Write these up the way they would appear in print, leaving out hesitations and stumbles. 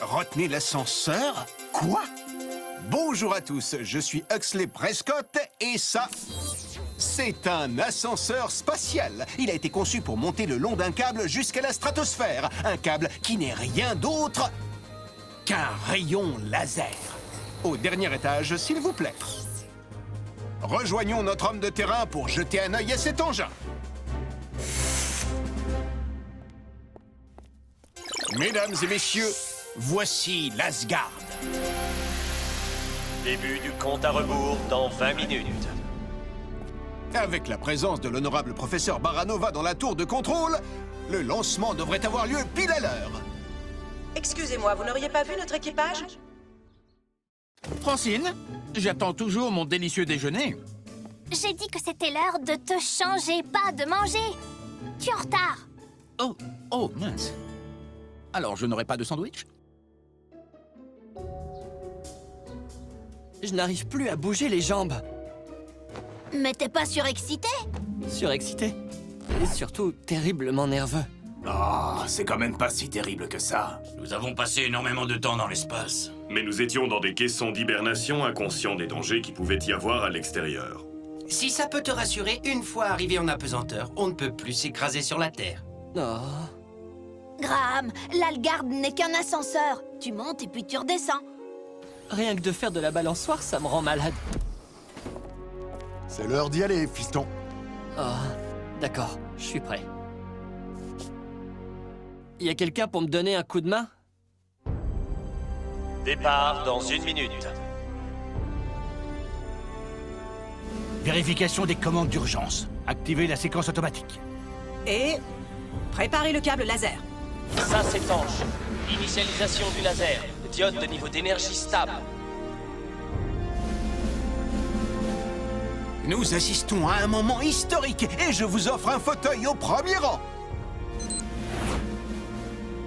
Retenez l'ascenseur? Quoi? Bonjour à tous, je suis Huxley Prescott et ça, c'est un ascenseur spatial. Il a été conçu pour monter le long d'un câble jusqu'à la stratosphère. Un câble qui n'est rien d'autre qu'un rayon laser. Au dernier étage, s'il vous plaît. Rejoignons notre homme de terrain pour jeter un œil à cet engin. Mesdames et messieurs, voici l'Asgard. Début du compte à rebours dans 20 minutes. Avec la présence de l'honorable professeur Baranova dans la tour de contrôle, le lancement devrait avoir lieu pile à l'heure. Excusez-moi, vous n'auriez pas vu notre équipage? Francine, j'attends toujours mon délicieux déjeuner. J'ai dit que c'était l'heure de te changer, pas de manger. Tu es en retard. Oh, mince. Alors, je n'aurai pas de sandwich? Je n'arrive plus à bouger les jambes. Mais t'es pas surexcité? Surexcité. Et surtout terriblement nerveux. Oh, c'est quand même pas si terrible que ça. Nous avons passé énormément de temps dans l'espace. Mais nous étions dans des caissons d'hibernation, inconscients des dangers qui pouvaient y avoir à l'extérieur. Si ça peut te rassurer, une fois arrivé en apesanteur, on ne peut plus s'écraser sur la Terre. Oh. Graham, l'Algard n'est qu'un ascenseur. Tu montes et puis tu redescends. Rien que de faire de la balançoire, ça me rend malade. C'est l'heure d'y aller, fiston. Oh, d'accord, je suis prêt. Y a quelqu'un pour me donner un coup de main? Départ dans 1 minute. Vérification des commandes d'urgence. Activez la séquence automatique. Et préparez le câble laser. Ça s'étanche. Initialisation du laser. Diode de niveau d'énergie stable. Nous assistons à un moment historique et je vous offre un fauteuil au premier rang.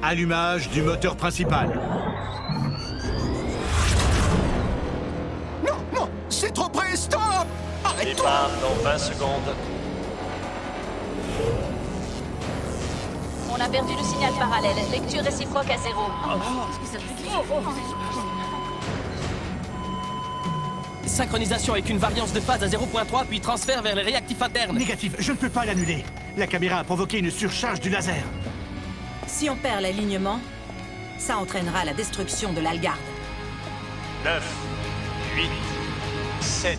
Allumage du moteur principal. Non, c'est trop près, stop! Arrête-toi! Départ dans 20 secondes. On a perdu le signal parallèle. Lecture réciproque à 0. Synchronisation avec une variance de phase à 0.3, puis transfert vers les réactifs internes. Négatif, je ne peux pas l'annuler. La caméra a provoqué une surcharge du laser. Si on perd l'alignement, ça entraînera la destruction de l'Algard. 9, 8, 7.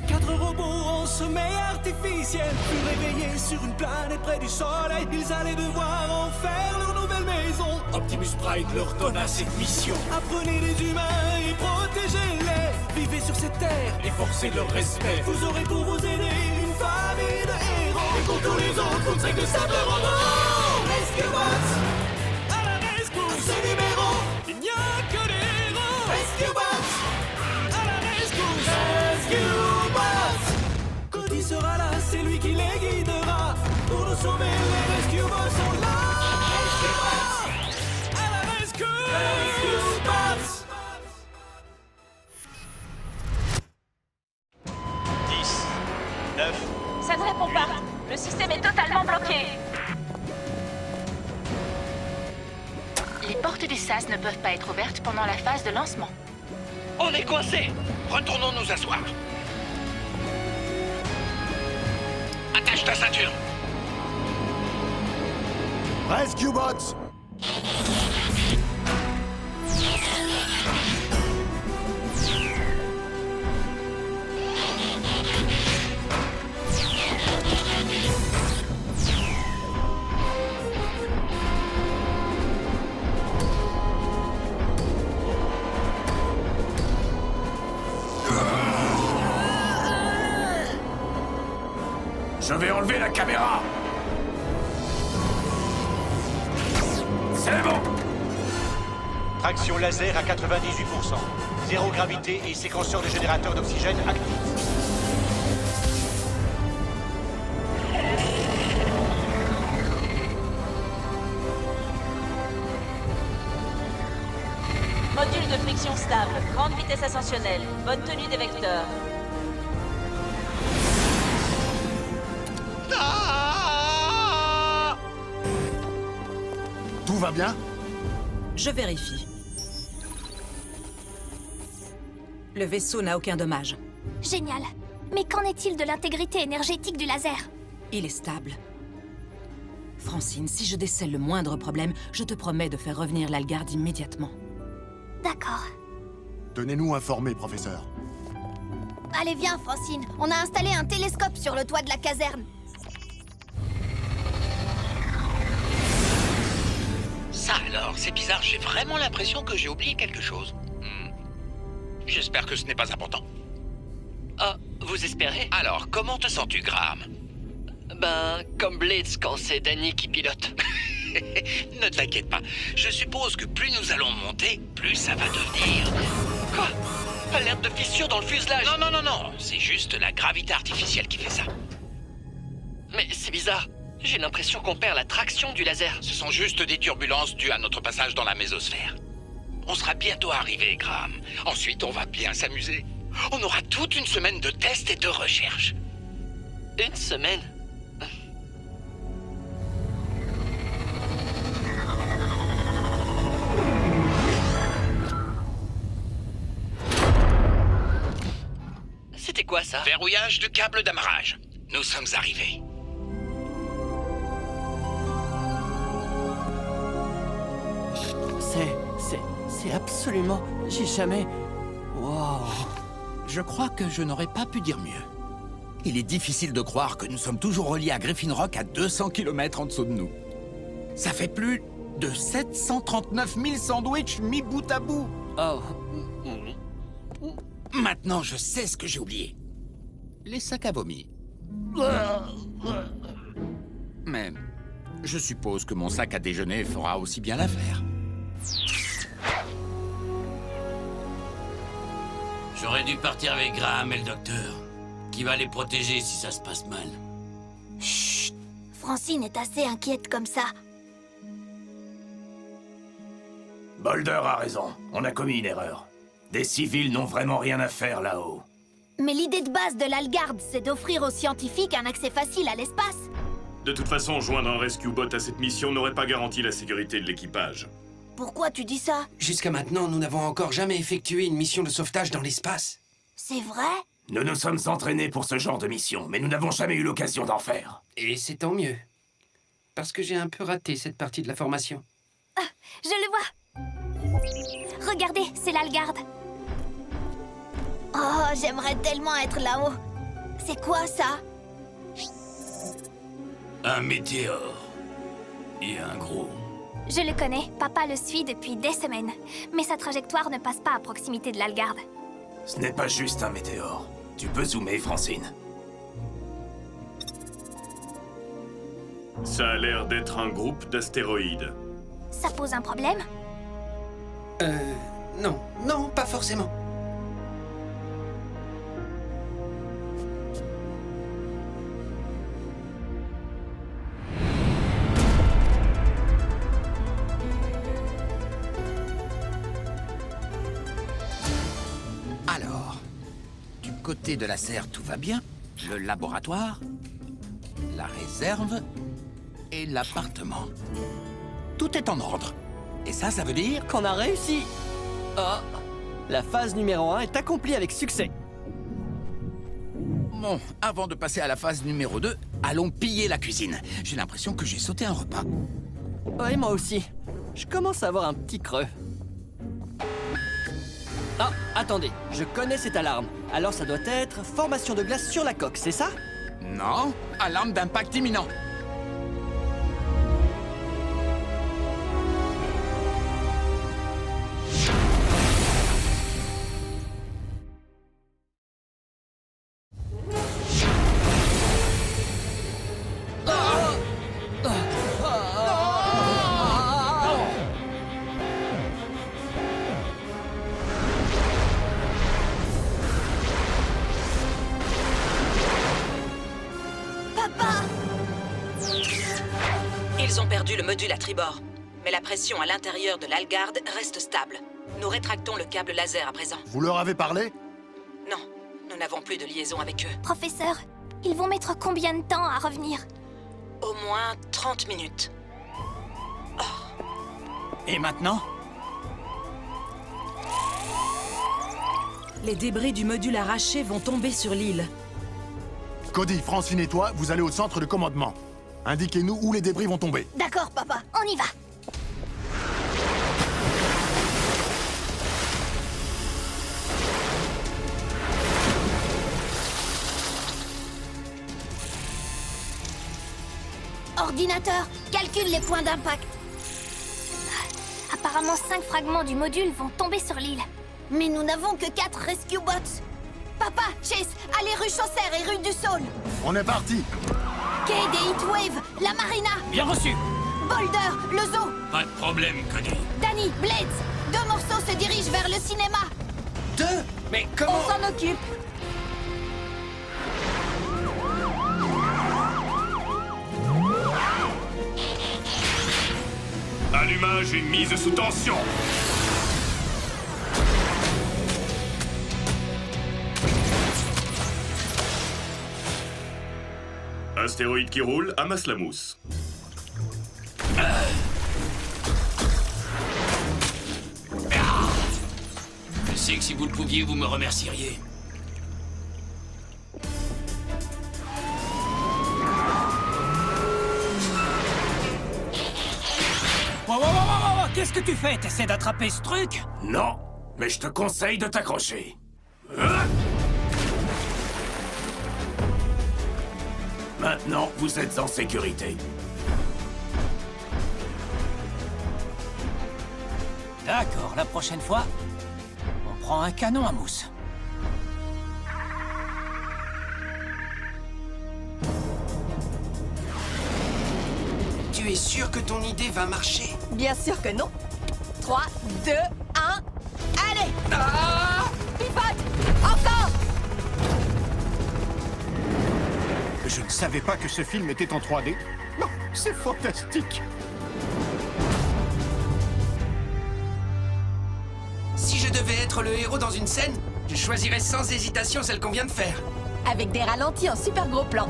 4 robots en sommeil artificiel, plus réveillés sur une planète près du soleil. Ils allaient devoir en faire leur nouvelle maison. Optimus Prime leur donna cette mission. Apprenez les humains et protégez-les. Vivez sur cette terre et forcez leur respect. Vous aurez pour vous aider une famille de héros. Et pour tous les autres, une sec de sable robots. Rescue Bots, à la rescousse. À ce numéro, il n'y a que des héros. Rescue Bots, à la rescousse. Rescue Cody sera là, c'est lui qui les guidera. Pour nous sauver, les Rescue Bots sont là. Rescue Bots, à la rescue. Rescue Bots. 10, 9. Ça ne répond pas. Le système est totalement bloqué. Les portes du SAS ne peuvent pas être ouvertes pendant la phase de lancement. On est coincés. Retournons nous asseoir. Attache ta ceinture. Rescue Bots! Je vais enlever la caméra. C'est bon. Traction laser à 98%. Zéro gravité et séquenceur de générateur d'oxygène actif. Module de friction stable. Grande vitesse ascensionnelle. Bonne tenue des vecteurs. Tout va bien? Je vérifie. Le vaisseau n'a aucun dommage. Génial. Mais qu'en est-il de l'intégrité énergétique du laser? Il est stable. Francine, si je décèle le moindre problème, je te promets de faire revenir l'Algarde immédiatement. D'accord. Tenez-nous informés, professeur. Allez, viens, Francine. On a installé un télescope sur le toit de la caserne. Ça alors, c'est bizarre, j'ai vraiment l'impression que j'ai oublié quelque chose. J'espère que ce n'est pas important. Ah, vous espérez? Alors, comment te sens-tu, Graham? Ben, comme Blitz quand c'est Danny qui pilote. Ne t'inquiète pas, je suppose que plus nous allons monter, plus ça va devenir... Quoi? Alerte de fissure dans le fuselage! Non, non, non, non, c'est juste la gravité artificielle qui fait ça. Mais c'est bizarre, j'ai l'impression qu'on perd la traction du laser. Ce sont juste des turbulences dues à notre passage dans la mésosphère. On sera bientôt arrivé, Graham. Ensuite, on va bien s'amuser. On aura toute une semaine de tests et de recherches. Une semaine? C'était quoi ça? Verrouillage du câble d'amarrage. Nous sommes arrivés. C'est absolument... J'ai jamais... Wow. Je crois que je n'aurais pas pu dire mieux. Il est difficile de croire que nous sommes toujours reliés à Griffin Rock à 200 km en dessous de nous. Ça fait plus de 739 000 sandwichs mis bout à bout. Oh. Maintenant, je sais ce que j'ai oublié. Les sacs à vomi. Mais je suppose que mon sac à déjeuner fera aussi bien l'affaire. J'aurais dû partir avec Graham et le docteur. Qui va les protéger si ça se passe mal? Chut! Francine est assez inquiète comme ça. Boulder a raison. On a commis une erreur. Des civils n'ont vraiment rien à faire là-haut. Mais l'idée de base de l'Algarde, c'est d'offrir aux scientifiques un accès facile à l'espace. De toute façon, joindre un rescue bot à cette mission n'aurait pas garanti la sécurité de l'équipage. Pourquoi tu dis ça? Jusqu'à maintenant, nous n'avons encore jamais effectué une mission de sauvetage dans l'espace. C'est vrai? Nous nous sommes entraînés pour ce genre de mission, mais nous n'avons jamais eu l'occasion d'en faire. Et c'est tant mieux. Parce que j'ai un peu raté cette partie de la formation. Ah, je le vois. Regardez, c'est l'Algarde. Oh, j'aimerais tellement être là-haut. C'est quoi ça? Un météore. Et un gros. Je le connais, papa le suit depuis des semaines. Mais sa trajectoire ne passe pas à proximité de l'Algarde. Ce n'est pas juste un météore. Tu peux zoomer, Francine. Ça a l'air d'être un groupe d'astéroïdes. Ça pose un problème? Non. Non, pas forcément. Alors, du côté de la serre, tout va bien. Le laboratoire, la réserve et l'appartement. Tout est en ordre. Et ça veut dire... Qu'on a réussi! Oh! La phase numéro 1 est accomplie avec succès. Bon, avant de passer à la phase numéro 2, allons piller la cuisine. J'ai l'impression que j'ai sauté un repas. Ouais, moi aussi. Je commence à avoir un petit creux. Ah, attendez, je connais cette alarme. Alors ça doit être formation de glace sur la coque, c'est ça? Non, alarme d'impact imminent. Ils ont perdu le module à tribord. Mais la pression à l'intérieur de l'Algarde reste stable. Nous rétractons le câble laser à présent. Vous leur avez parlé? Non, nous n'avons plus de liaison avec eux. Professeur, ils vont mettre combien de temps à revenir? Au moins 30 minutes. Et maintenant, Les débris du module arraché vont tomber sur l'île. Cody, Francine et toi, vous allez au centre de commandement. Indiquez-nous où les débris vont tomber. D'accord, papa, on y va. Ordinateur, calcule les points d'impact. Apparemment, 5 fragments du module vont tomber sur l'île. Mais nous n'avons que 4 rescue bots. Papa, Chase, allez rue Chaucer et rue du Saône. On est parti. Quai des Heatwave, la Marina. Bien reçu. Boulder, le zoo. Pas de problème, Cody. Danny, Blades, 2 morceaux se dirigent vers le cinéma. 2? Mais comment... On s'en occupe. Allumage et mise sous tension. Astéroïde qui roule, amasse la mousse. Je sais que si vous le pouviez, vous me remercieriez. Wow, qu'est-ce que tu fais? T'essaies d'attraper ce truc? Non, mais je te conseille de t'accrocher. Maintenant, vous êtes en sécurité. D'accord, la prochaine fois, on prend un canon à mousse. Tu es sûr que ton idée va marcher? Bien sûr que non. 3, 2, 1... Allez! Pivote! Encore! Je ne savais pas que ce film était en 3D. Non, c'est fantastique. Si je devais être le héros dans une scène, je choisirais sans hésitation celle qu'on vient de faire. Avec des ralentis en super gros plan.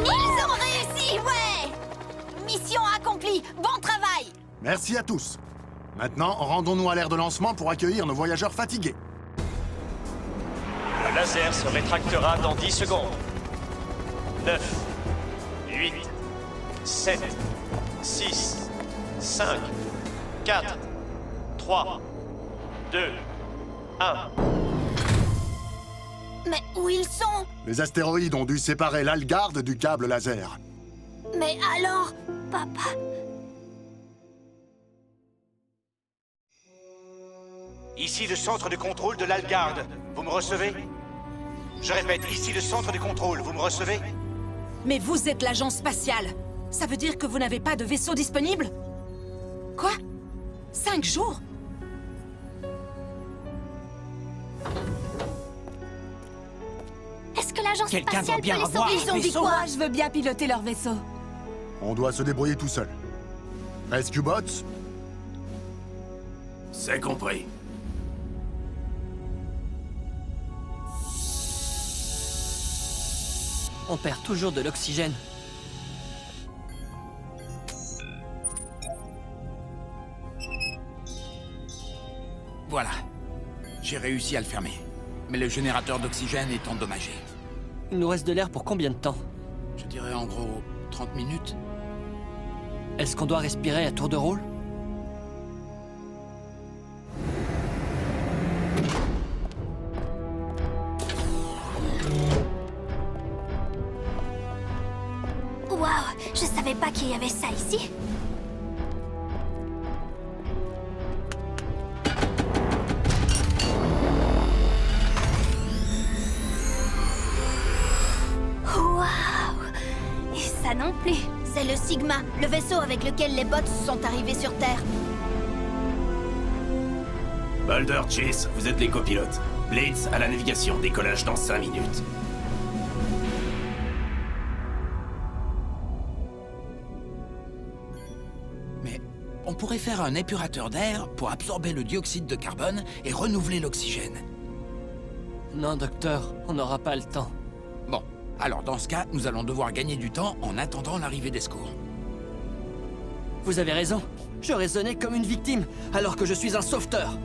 Ils ont réussi, ouais! Mission accomplie, bon travail! Merci à tous. Maintenant, rendons-nous à l'aire de lancement pour accueillir nos voyageurs fatigués. Le laser se rétractera dans 10 secondes. 9, 8, 7, 6, 5, 4, 3, 2, 1. Mais où ils sont? Les astéroïdes ont dû séparer l'Algard du câble laser. Mais alors, papa... Ici le centre de contrôle de l'Algard. Vous me recevez? Je répète, ici le centre de contrôle. Vous me recevez? Mais vous êtes l'agence spatiale. Ça veut dire que vous n'avez pas de vaisseau disponible? Quoi? 5 jours? Est-ce que l'agence Quelqu'un spatiale doit bien peut les avoir sauver? un Ils ont dit vaisseau. quoi? Je veux bien piloter leur vaisseau. On doit se débrouiller tout seul. Rescue Bots? C'est compris. On perd toujours de l'oxygène. Voilà. J'ai réussi à le fermer. Mais le générateur d'oxygène est endommagé. Il nous reste de l'air pour combien de temps? Je dirais en gros 30 minutes. Est-ce qu'on doit respirer à tour de rôle? Waouh, je savais pas qu'il y avait ça ici. Waouh! Et ça non plus. C'est le Sigma, le vaisseau avec lequel les bots sont arrivés sur Terre. Boulder, Chase, vous êtes les copilotes. Blades à la navigation, décollage dans 5 minutes. Mais on pourrait faire un épurateur d'air pour absorber le dioxyde de carbone et renouveler l'oxygène. Non, docteur, on n'aura pas le temps. Bon, alors dans ce cas, nous allons devoir gagner du temps en attendant l'arrivée des secours. Vous avez raison. Je raisonnais comme une victime, alors que je suis un sauveteur.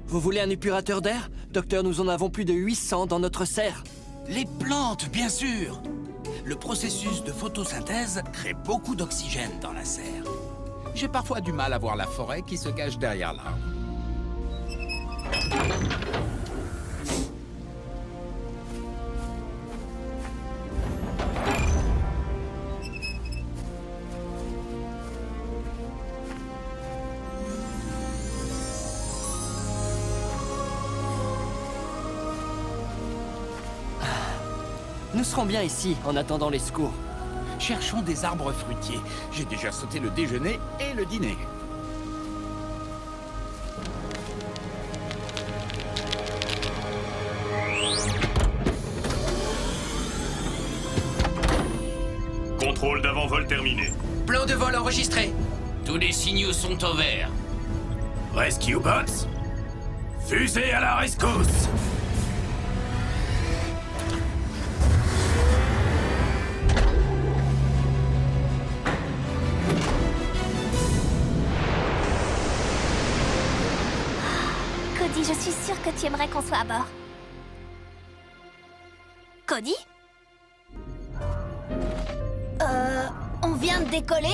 Vous voulez un épurateur d'air? Docteur, nous en avons plus de 800 dans notre serre. Les plantes, bien sûr. Le processus de photosynthèse crée beaucoup d'oxygène dans la serre. J'ai parfois du mal à voir la forêt qui se cache derrière l'arbre. Nous serons bien ici, en attendant les secours. Cherchons des arbres fruitiers. J'ai déjà sauté le déjeuner et le dîner. Contrôle d'avant-vol terminé. Plan de vol enregistré. Tous les signaux sont au vert. Rescue Bots, fusée à la rescousse. Cody, je suis sûre que tu aimerais qu'on soit à bord. Cody? On vient de décoller?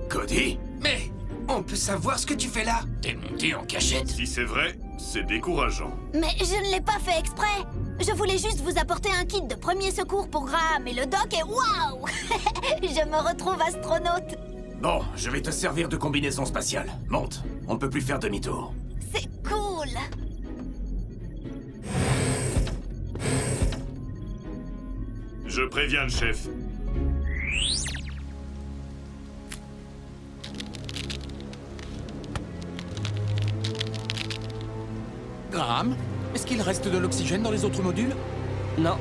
Cody? Mais on peut savoir ce que tu fais là? T'es monté en cachette? Si c'est vrai, c'est décourageant. Mais je ne l'ai pas fait exprès. Je voulais juste vous apporter un kit de premier secours pour Graham et le doc et waouh! Je me retrouve astronaute. Bon, je vais te servir de combinaison spatiale. Monte, on ne peut plus faire demi-tour. C'est cool. Je préviens le chef. Graham, est-ce qu'il reste de l'oxygène dans les autres modules? Non.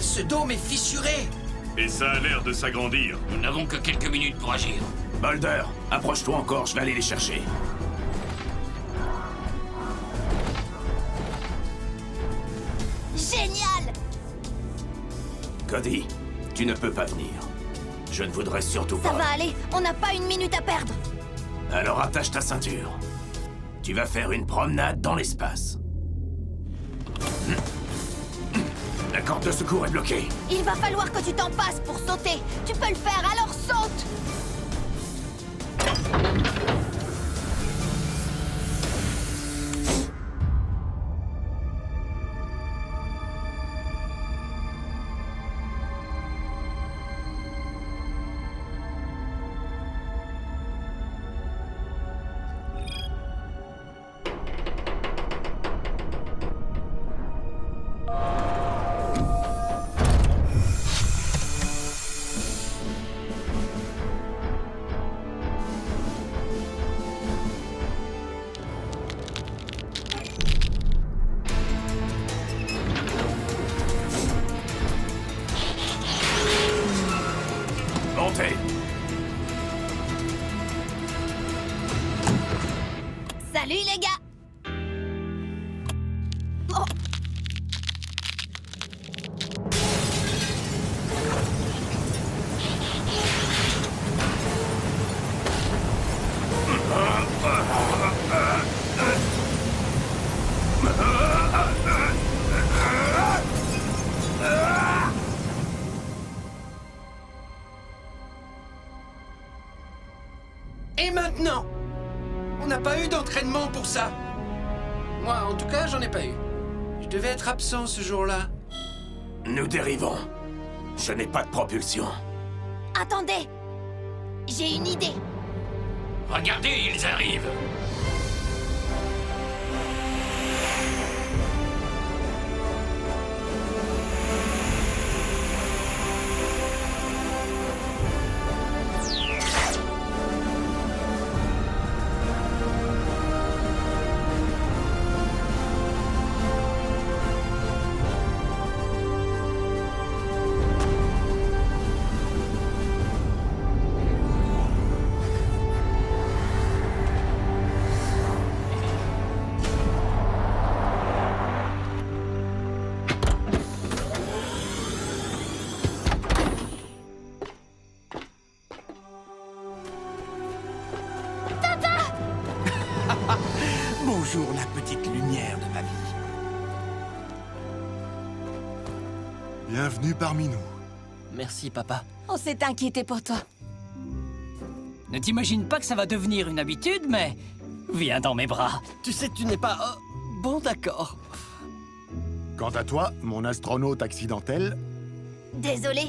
Ce dôme est fissuré. Et ça a l'air de s'agrandir. Nous n'avons que quelques minutes pour agir. Boulder, approche-toi encore, je vais aller les chercher. Génial! Cody, tu ne peux pas venir. Je ne voudrais surtout pas. Ça va aller, on n'a pas une minute à perdre. Alors attache ta ceinture. Tu vas faire une promenade dans l'espace. La corde de secours est bloquée. Il va falloir que tu t'en passes pour sauter. Tu peux le faire, alors saute! Salut les gars! Oh. Et maintenant? On n'a pas eu d'entraînement pour ça. Moi, en tout cas, j'en ai pas eu. Je devais être absent ce jour-là. Nous dérivons. Je n'ai pas de propulsion. Attendez! J'ai une idée. Regardez, ils arrivent. toujours la petite lumière de ma vie. Bienvenue parmi nous. Merci, papa. On s'est inquiété pour toi. Ne t'imagine pas que ça va devenir une habitude, mais... Viens dans mes bras. Tu sais, tu n'es pas... bon, d'accord. Quant à toi, mon astronaute accidentel, Désolé,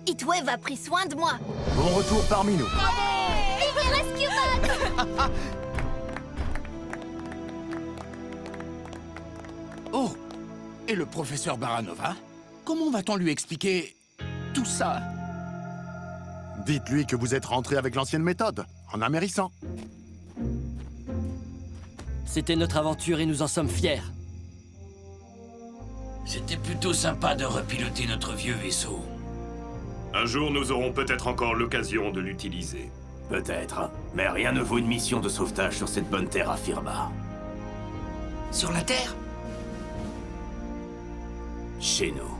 Heatwave a pris soin de moi. bon retour parmi nous. Vive Rescue Bot! Oh! Et le professeur Baranova? Comment va-t-on lui expliquer tout ça? Dites-lui que vous êtes rentré avec l'ancienne méthode, en amérissant. C'était notre aventure et nous en sommes fiers. C'était plutôt sympa de repiloter notre vieux vaisseau. Un jour, nous aurons peut-être encore l'occasion de l'utiliser. Peut-être, mais rien ne vaut une mission de sauvetage sur cette bonne terre à Firma. Sur la Terre? Chez nous.